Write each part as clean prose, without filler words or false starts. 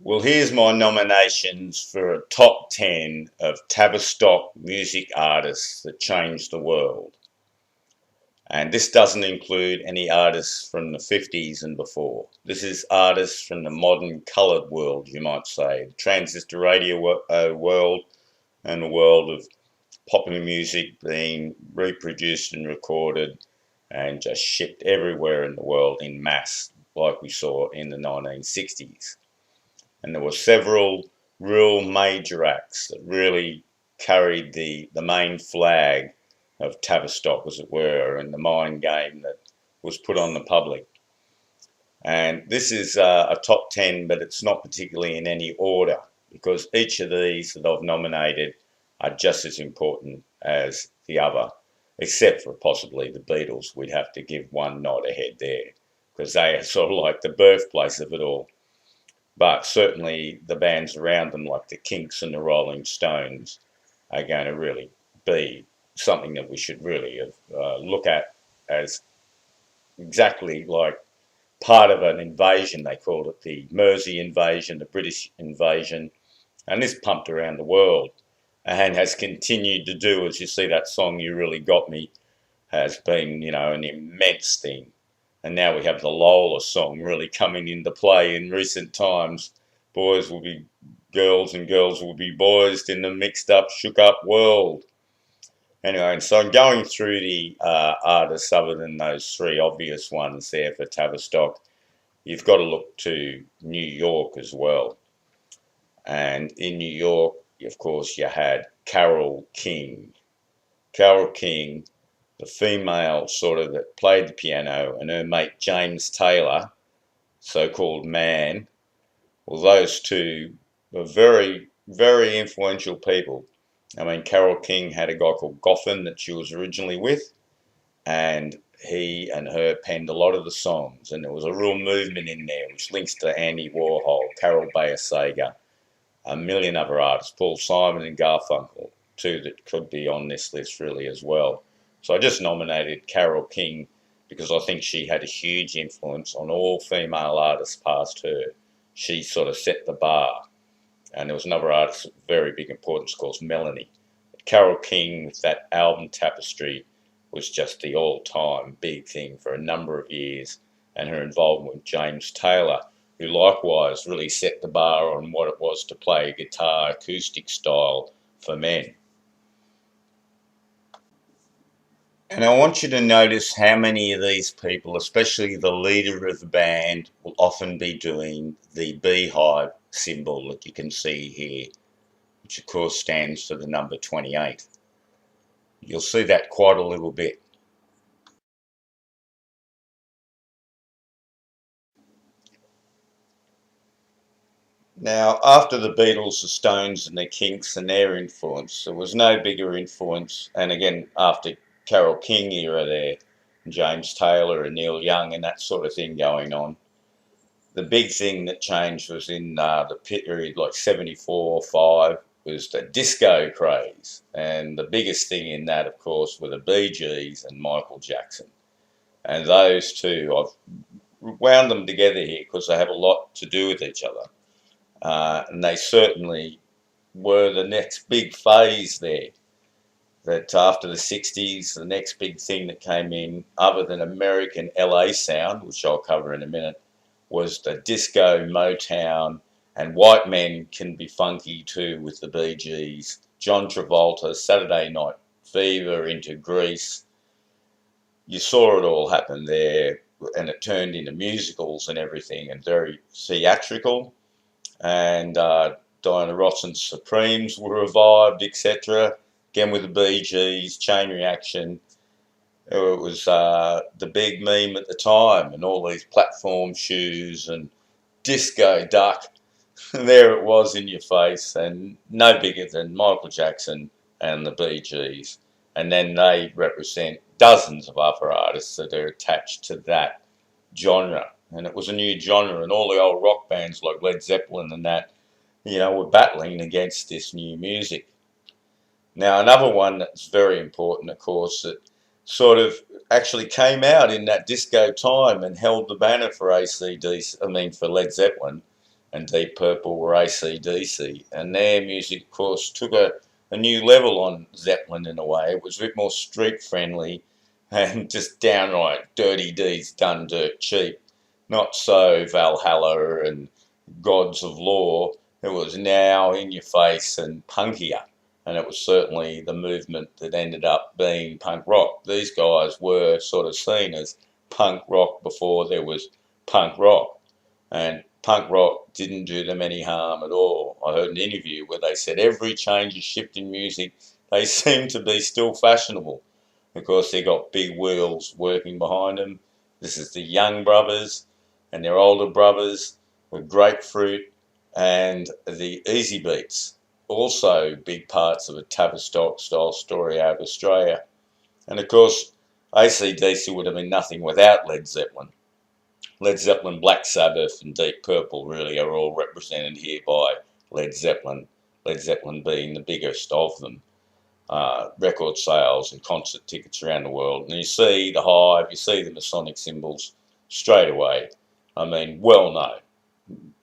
Well, here's my nominations for a top 10 of Tavistock music artists that changed the world. And this doesn't include any artists from the 50s and before. This is artists from the modern coloured world, you might say, the transistor radio world, and the world of popular music being reproduced and recorded and just shipped everywhere in the world in mass, like we saw in the 1960s. And there were several real major acts that really carried the main flag of Tavistock, as it were, and the mind game that was put on the public. And this is a top 10, but it's not particularly in any order, because each of these that I've nominated are just as important as the other, except for possibly the Beatles. We'd have to give one nod ahead there, because they are sort of like the birthplace of it all. But certainly the bands around them, like the Kinks and the Rolling Stones, are going to really be something that we should really look at as exactly like part of an invasion. They called it the Mersey invasion, the British invasion, and this pumped around the world and has continued to do, as you see that song You Really Got Me has been, an immense thing. And now we have the LAUREL song really coming into play in recent times. Boys will be girls and girls will be boys in the mixed up, shook up world. Anyway, and so I'm going through the artists other than those three obvious ones there for Tavistock. You've got to look to New York as well. And in New York, of course, you had Carole King. Carole King, the female sort of that played the piano, and her mate James Taylor, so-called Man. Well, those two were very, very influential people. I mean, Carole King had a guy called Goffin that she was originally with, and he and her penned a lot of the songs, and there was a real movement in there which links to Andy Warhol, Carol Bayer Sager, a million other artists, Paul Simon and Garfunkel, two that could be on this list really as well. So I just nominated Carole King because I think she had a huge influence on all female artists past her. She sort of set the bar. And there was another artist of very big importance called Melanie. But Carole King, with that album Tapestry, was just the all-time big thing for a number of years. And her involvement with James Taylor, who likewise really set the bar on what it was to play guitar acoustic style for men. And I want you to notice how many of these people, especially the leader of the band, will often be doing the beehive symbol that you can see here, which of course stands for the number 28. You'll see that quite a little bit. Now, after the Beatles, the Stones and the Kinks and their influence, there was no bigger influence, and again, after Carole King era there, James Taylor and Neil Young and that sort of thing going on. The big thing that changed was in the period like 74, 5, was the disco craze. And the biggest thing in that, of course, were the Bee Gees and Michael Jackson. And those two, I've wound them together here because they have a lot to do with each other. And they certainly were the next big phase there. That after the 60s, the next big thing that came in, other than American LA sound, which I'll cover in a minute, was the disco, Motown, and white men can be funky too with the Bee Gees. John Travolta, Saturday Night Fever into Grease. You saw it all happen there, and it turned into musicals and everything, and very theatrical. And Diana Ross and Supremes were revived, etc. Again with the Bee Gees, Chain Reaction. It was the big meme at the time, and all these platform shoes and disco duck. There it was in your face, and no bigger than Michael Jackson and the Bee Gees. And then they represent dozens of other artists that are attached to that genre. And it was a new genre, and all the old rock bands like Led Zeppelin and that, were battling against this new music. Now, another one that's very important, of course, that sort of actually came out in that disco time and held the banner for for Led Zeppelin, and Deep Purple were AC/DC, and their music, of course, took a new level on Zeppelin in a way. It was a bit more street friendly and just downright dirty deeds done dirt cheap. Not so Valhalla and Gods of Law. It was now in your face and punkier, and it was certainly the movement that ended up being punk rock. These guys were sort of seen as punk rock before there was punk rock, and punk rock didn't do them any harm at all. I heard an interview where they said every change or shift in music, they seem to be still fashionable. Of course, they got big wheels working behind them. This is the Young Brothers and their older brothers with Grapefruit and the Easy Beats, also big parts of a Tavistock style story out of Australia. And of course, AC/DC would have been nothing without Led Zeppelin. Led Zeppelin, Black Sabbath and Deep Purple really are all represented here by Led Zeppelin, Led Zeppelin being the biggest of them. Record sales and concert tickets around the world. And you see the Hive, you see the Masonic symbols straight away. I mean, well known.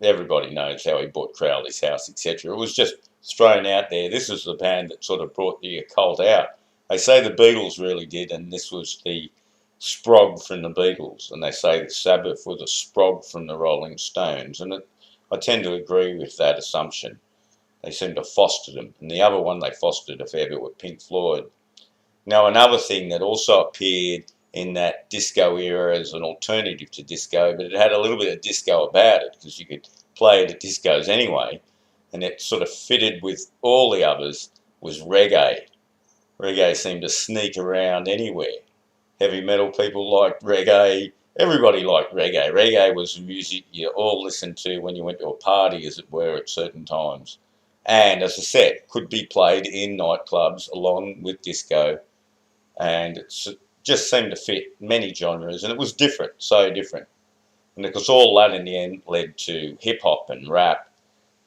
Everybody knows how he bought Crowley's house, etc. It was just thrown out there. This was the band that sort of brought the occult out. They say the Beatles really did, and this was the sprog from the Beatles. And they say that Sabbath was a sprog from the Rolling Stones. And I tend to agree with that assumption. They seem to foster them. And the other one they fostered a fair bit with Pink Floyd. Now, another thing that also appeared in that disco era as an alternative to disco, but it had a little bit of disco about it because you could play it at discos anyway, and it sort of fitted with all the others, was reggae. Reggae seemed to sneak around anywhere. Heavy metal people liked reggae. Everybody liked reggae. Reggae was music you all listened to when you went to a party, as it were, at certain times. And as I said, could be played in nightclubs along with disco, and it just seemed to fit many genres, and it was different, so different. And of course, all that in the end led to hip hop and rap,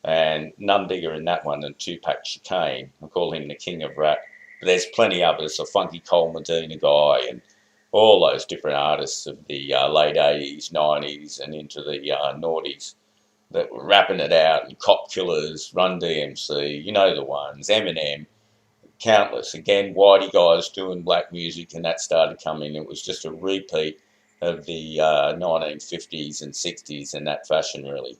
and none bigger in that one than Tupac Shakur. I call him the king of rap. But there's plenty others, a Funky Cole Medina guy, and all those different artists of the late 80s, 90s, and into the noughties that were rapping it out, and Cop Killers, Run DMC, you know the ones, Eminem, countless. Again, whitey guys doing black music, and that started coming. It was just a repeat of the 1950s and 60s in that fashion, really.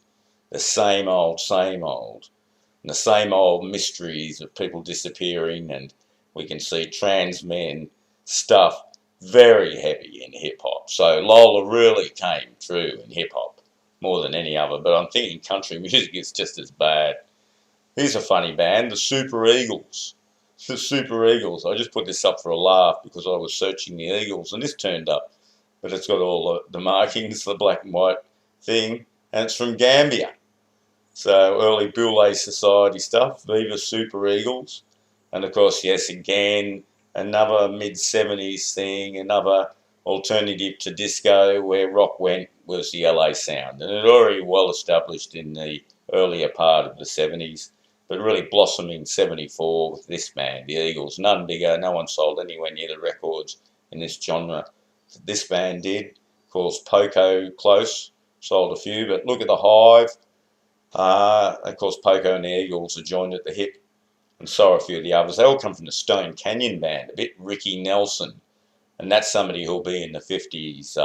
The same old, and the same old mysteries of people disappearing, and we can see trans men stuff very heavy in hip-hop. So Lola really came through in hip-hop more than any other, but I'm thinking country music is just as bad. Here's a funny band, the Super Eagles. The Super Eagles. I just put this up for a laugh because I was searching the Eagles and this turned up, but it's got all the markings, the black and white thing, and it's from Gambia. So early Boule Society stuff, Viva Super Eagles. And of course, yes, again, another mid-70s thing, another alternative to disco where rock went was the LA sound. And it had already well established in the earlier part of the 70s, but really blossoming 74 with this band, the Eagles. None bigger, no one sold anywhere near the records in this genre that this band did. Of course, Poco close, sold a few, but look at the Hive. Of course, Poco and the Eagles are joined at the hip, and so are a few of the others. They all come from the Stone Canyon band, a bit Ricky Nelson, and that's somebody who'll be in the 50s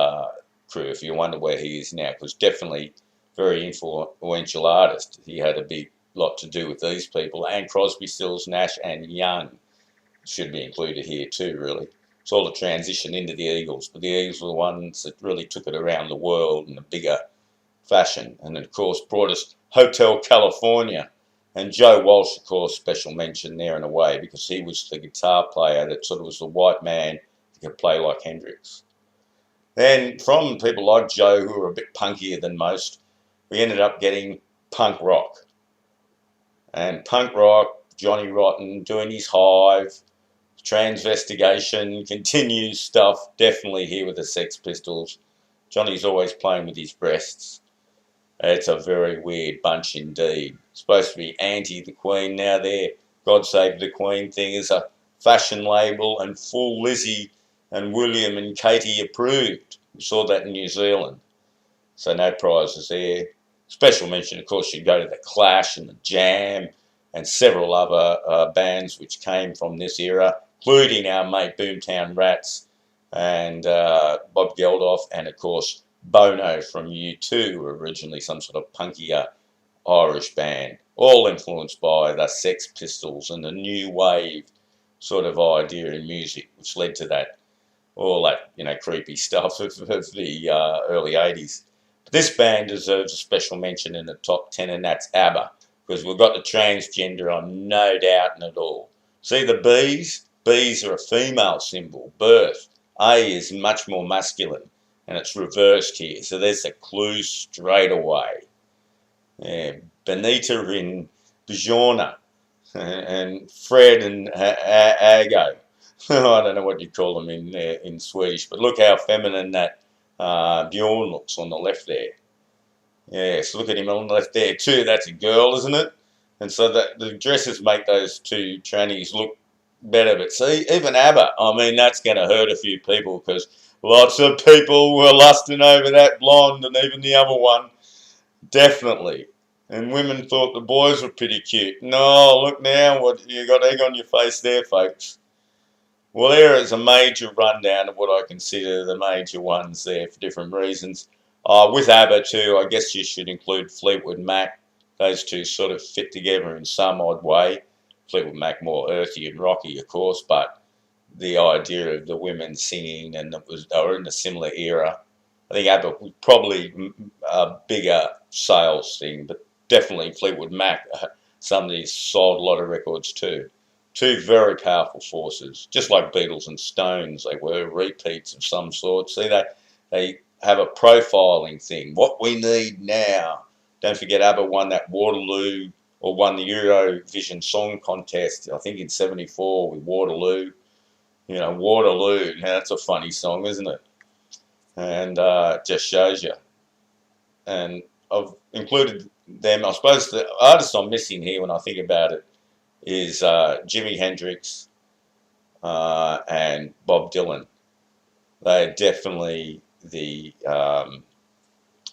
crew if you wonder where he is now, because definitely very influential artist. He had a big lot to do with these people, and Crosby, Stills, Nash and Young should be included here too, really. It's all a transition into the Eagles, but the Eagles were the ones that really took it around the world in a bigger fashion, and of course brought us Hotel California. And Joe Walsh, of course, special mention there in a way, because he was the guitar player that sort of was the white man that could play like Hendrix. Then from people like Joe, who were a bit punkier than most, we ended up getting punk rock. And punk rock, Johnny Rotten doing his Hive, Transvestigation, continues stuff, definitely here with the Sex Pistols. Johnny's always playing with his breasts. It's a very weird bunch indeed. Supposed to be anti the Queen. Now their God Save the Queen thing is a fashion label and full Lizzie and William and Katie approved. We saw that in New Zealand. So no prizes there. Special mention, of course, you'd go to the Clash and the Jam and several other bands which came from this era, including our mate Boomtown Rats and Bob Geldof, and of course Bono from U2, who were originally some sort of punkier Irish band, all influenced by the Sex Pistols and the new wave sort of idea in music, which led to that, all that, creepy stuff of the early 80s. But this band deserves a special mention in the top 10, and that's ABBA, because we've got the transgender on, no doubt at all. See the B's? B's are a female symbol, birth. A is much more masculine, and it's reversed here, so there's a clue straight away. Yeah, Benita in Bjorna, and Fred and Ago. I don't know what you call them in Swedish, but look how feminine that Bjorn looks on the left there. Yes, look at him on the left there too. That's a girl, isn't it? And so that the dresses make those two trannies look better. But see, even ABBA, I mean, that's going to hurt a few people, because lots of people were lusting over that blonde and even the other one. Definitely. And women thought the boys were pretty cute. No, look now, what you got egg on your face there, folks. Well, there is a major rundown of what I consider the major ones there for different reasons. With ABBA too, I guess you should include Fleetwood Mac. Those two sort of fit together in some odd way. Fleetwood Mac more earthy and rocky, of course, but the idea of the women singing, and they were in a similar era. I think ABBA was probably a bigger sales thing, but definitely Fleetwood Mac, some of these sold a lot of records too. Two very powerful forces, just like Beatles and Stones. They were repeats of some sort. See, they have a profiling thing. What we need now. Don't forget, ABBA won that Waterloo, or won the Eurovision Song Contest, I think in '74 with Waterloo. Waterloo. Now, that's a funny song, isn't it? And just shows you. And I've included them. I suppose the artist I'm missing here when I think about it is Jimi Hendrix and Bob Dylan. They are definitely the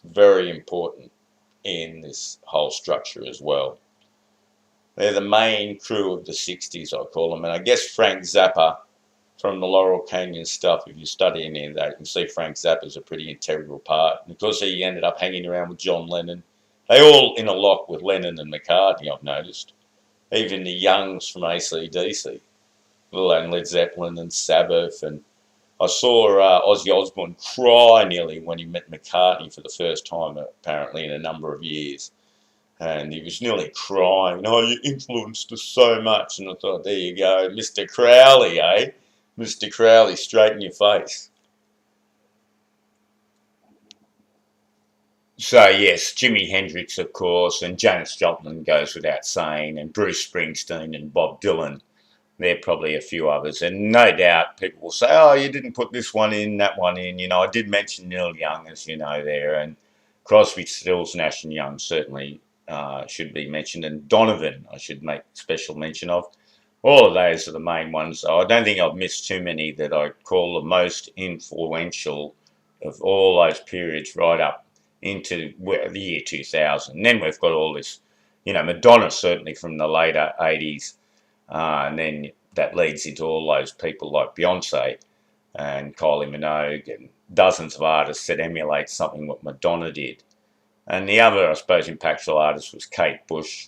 very important in this whole structure as well. They're the main crew of the 60s, I call them. And I guess Frank Zappa from the Laurel Canyon stuff, if you study any of that, you can see Frank Zappa's a pretty integral part. And of course, he ended up hanging around with John Lennon. They all interlock with Lennon and McCartney, I've noticed. Even the Youngs from AC/DC, and Led Zeppelin and Sabbath. And I saw Ozzy Osbourne cry nearly when he met McCartney for the first time, apparently, in a number of years. And he was nearly crying. Oh, you influenced us so much. And I thought, there you go, Mr. Crowley, eh? Mr. Crowley, straight in your face. So yes, Jimi Hendrix, of course, and Janis Joplin goes without saying, and Bruce Springsteen and Bob Dylan. There are probably a few others, and no doubt people will say, oh, you didn't put this one in, that one in. I did mention Neil Young, as you know, there, and Crosby, Stills, Nash and Young certainly should be mentioned, and Donovan I should make special mention of. All of those are the main ones. So I don't think I've missed too many that I call the most influential of all those periods right up into the year 2000. And then we've got all this, Madonna certainly from the later 80s, and then that leads into all those people like Beyonce and Kylie Minogue and dozens of artists that emulate something what Madonna did. And the other, I suppose, impactful artist was Kate Bush,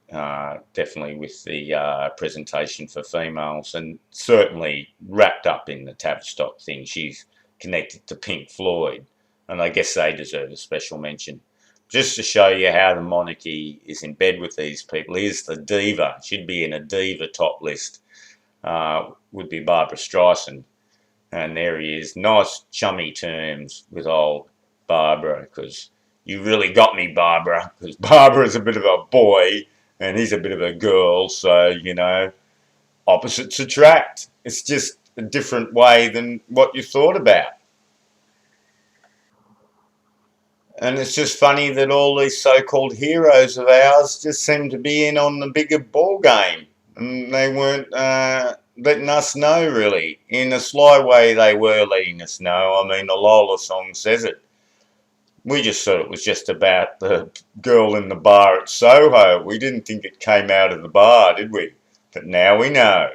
definitely with the presentation for females, and certainly wrapped up in the Tavistock thing. She's connected to Pink Floyd, and I guess they deserve a special mention. Just to show you how the monarchy is in bed with these people, here's the diva. Should be in a diva top list. Would be Barbra Streisand. And there he is. Nice chummy terms with old Barbara, because you really got me, Barbara, because Barbara's a bit of a boy and he's a bit of a girl, so, opposites attract. It's just a different way than what you thought about. And it's just funny that all these so-called heroes of ours just seem to be in on the bigger ball game. And they weren't letting us know, really. In a sly way, they were letting us know. I mean, the Lola song says it. We just thought it was just about the girl in the bar at Soho. We didn't think it came out of the bar, did we? But now we know.